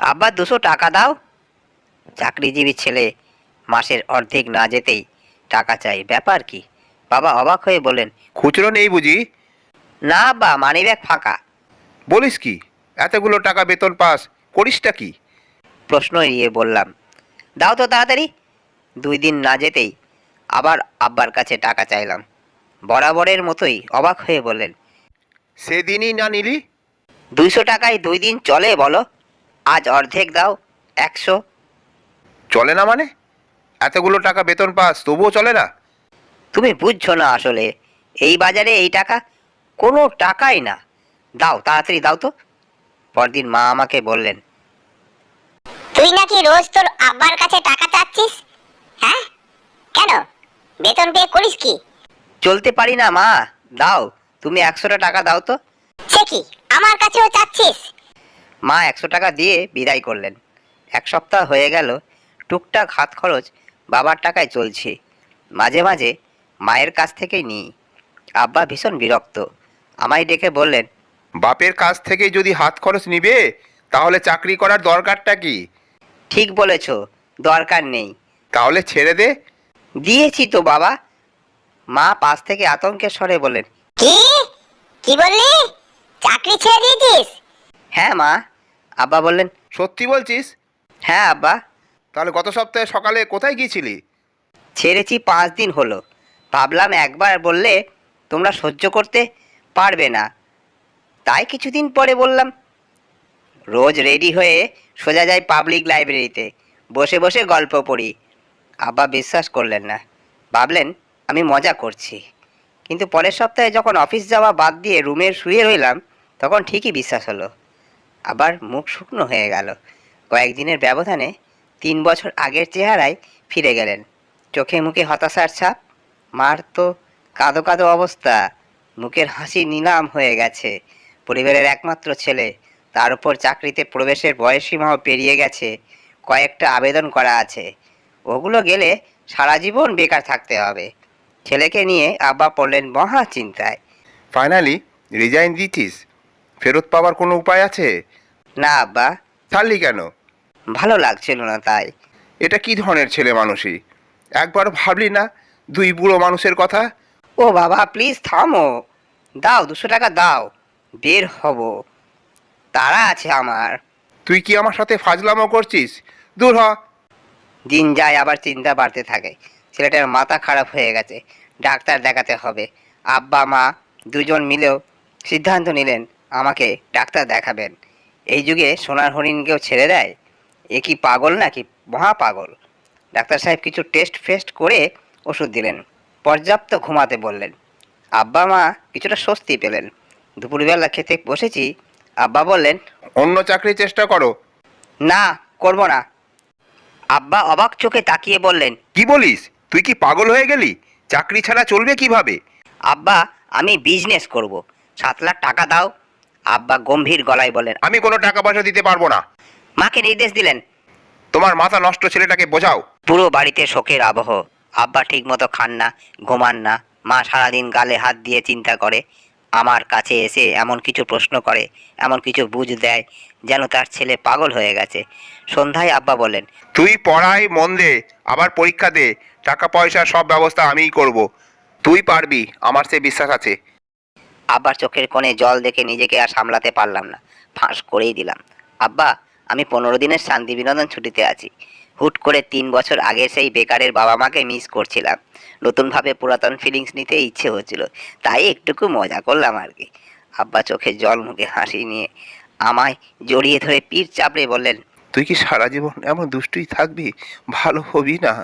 আব্বা 200 টাকা দাও। চাকরিজীবী ছেলে মাসের অর্ধেক না যেতেই টাকা চাই, ব্যাপার কি? বাবা অবাক হয়ে বললেন, খুচরো নেই বুঝি? না আব্বা, মানিব্যাগ ফাঁকা। বলিস কি? এতগুলো টাকা বেতন পাস, করিসটা কি? প্রশ্ন এড়িয়ে বললাম, দাও তো তাড়াতাড়ি। 2 দিন না যেতেই আবার আব্বার কাছে টাকা চাইলাম। বরাবরের মতোই অবাক হয়ে বললেন, সেদিনই না নিলি? 200 টাকায় 2 দিন চলে বলো? আজ অর্ধেক দাও, 100। চলে না মানে? এতগুলো টাকা বেতন পাস তবুও চলে না? তুমি বুঝছো না আসলে, এই বাজারে এই টাকা কোনো টাকাই না। দাও তাড়াতাড়ি দাও তো। পরদিন মা আমাকে বললেন, তুই নাকি রোজ তোর আব্বার কাছে টাকা চাচ্ছিস? হ্যাঁ, কেন? বেতন পেয়ে করিস কি? চলতে পারি না মা, দাও তুমি 100 টাকা দাও তো। সে কি, আমার কাছেও চাচ্ছিস? মা 100 টাকা দিয়ে বিদায় করলেন। 1 সপ্তাহ হয়ে গেল, টুকটাক হাত খরচ বাবার টাকায় চলছে। মাঝে মাঝে মায়ের কাছ থেকেই নিই। আব্বা ভীষণ বিরক্ত, আমায় ডেকে বললেন, বাপের কাছ থেকে যদি হাত খরচ নিবে তাহলে চাকরি করার দরকারটা কি? ঠিক বলেছ, দরকার নেই। তাহলে ছেড়ে দে। দিয়েছি তো বাবা। মা পাশ থেকে আতঙ্কের স্বরে বললেন, কি? কি বললি? চাকরি ছেড়ে দিয়েছিস? হ্যাঁ মা। আব্বা বললেন, সত্যি বলছিস? হ্যাঁ আব্বা। তাহলে গত সপ্তাহে সকালে কোথায় গিয়েছিলি? ছেড়েছি 5 দিন হলো। ভাবলাম একবার বললে তোমরা সহ্য করতে পারবে না, তাই কিছুদিন পরে বললাম। রোজ রেডি হয়ে সোজা যাই পাবলিক লাইব্রেরিতে, বসে বসে গল্প পড়ি। আব্বা বিশ্বাস করলেন না, ভাবলেন আমি মজা করছি। কিন্তু পরের সপ্তাহে যখন অফিস যাওয়া বাদ দিয়ে রুমে শুয়ে রইলাম, তখন ঠিকই বিশ্বাস হলো। আবার মুখ শুকনো হয়ে গেল। কয়েকদিনের ব্যবধানে 3 বছর আগের চেহারায় ফিরে গেলেন। চোখে মুখে হতাশার ছাপ। মার তো কাঁদো কাঁদো অবস্থা, মুখের হাসি নিলাম হয়ে গেছে। পরিবারের একমাত্র ছেলে, তার উপর চাকরিতে প্রবেশের বয়সসীমাও পেরিয়ে গেছে। কয়েকটা আবেদন করা আছে, ওগুলো গেলে সারা জীবন বেকার থাকতে হবে। ছেলেকে নিয়ে আব্বা পড়লেন মহা চিন্তায়। ফাইনালি রিজাইন দিচ্ছিস? ফেরত পাওয়ার কোনো উপায় আছে? না আব্বা, ছাড়লি কেন? ভালো লাগছিল না তাই। এটা কি ধরনের ছেলে মানুষই? একবার ভাবলি না দুই বুড়ো মানুষের কথা? ও বাবা প্লিজ থামো, দাও 200 টাকা দাও, বের হব, তাড়া আছে আমার। তুই কি আমার সাথে ফাজলামো করছিস? দূর হ। দিন যায় আবার চিন্তা বাড়তে থাকে। ছেলেটার মাথা খারাপ হয়ে গেছে, ডাক্তার দেখাতে হবে। আব্বা মা দুজন মিলেও সিদ্ধান্ত নিলেন আমাকে ডাক্তার দেখাবেন। এই যুগে সোনার হরিণকেও ছেড়ে দেয়? এ কি পাগল নাকি মহা পাগল? ডাক্তার সাহেব কিছু টেস্ট ফেস্ট করে ওষুধ দিলেন, পর্যাপ্ত ঘুমাতে বললেন। আব্বা মা কিছুটা স্বস্তি পেলেন। দুপুরবেলা খেতে বসেছি, আব্বা বললেন, অন্য চাকরির চেষ্টা করো। না করব না। আব্বা অবাক চোখে তাকিয়ে বললেন, কি বলিস? তুই কি পাগল হয়ে গেলি? চাকরি ছাড়া চলবে কিভাবে? আব্বা আমি বিজনেস করব, 7 লাখ টাকা দাও। আব্বা গম্ভীর গলায় বলেন। আমি কোনো টাকা পয়সা দিতে পারবো না। মাকে নির্দেশ দিলেন। তোমার মাথা নষ্ট, ছেলেটাকে বোঝাও। পুরো বাড়িতে শোকের আবহ। আব্বা ঠিক মতো খান না, ঘুমান না। মা সারাদিন গালে হাত দিয়ে চিন্তা করে। আমার কাছে এসে এমন কিছু প্রশ্ন করে, এমন কিছু বুঝ দেয়, যেন তার ছেলে পাগল হয়ে গেছে। সন্ধ্যায় আব্বা বলেন, তুই পড়াই মন দে, আবার পরীক্ষা দে, টাকা পয়সার সব ব্যবস্থা আমিই করব। তুই পারবি, আমার সে বিশ্বাস আছে। আব্বার চোখের কোণে জল দেখে নিজেকে আর সামলাতে পারলাম না, ফাঁস করেই দিলাম। আব্বা আমি 15 দিনের শান্তি বিনোদন ছুটিতে আছি। হুট করে 3 বছর আগে সেই বেকারের বাবা মাকে মিস করছিলাম। নতুনভাবে পুরাতন ফিলিংস নিতে ইচ্ছে হচ্ছিল, তাই একটুকু মজা করলাম আর কি। আব্বা চোখে জল মুখে হাসি নিয়ে আমায় জড়িয়ে ধরে পিঠ চাপড়ে বললেন, তুই কি সারা জীবন এমন দুষ্টুই থাকবি? ভালো হবি না।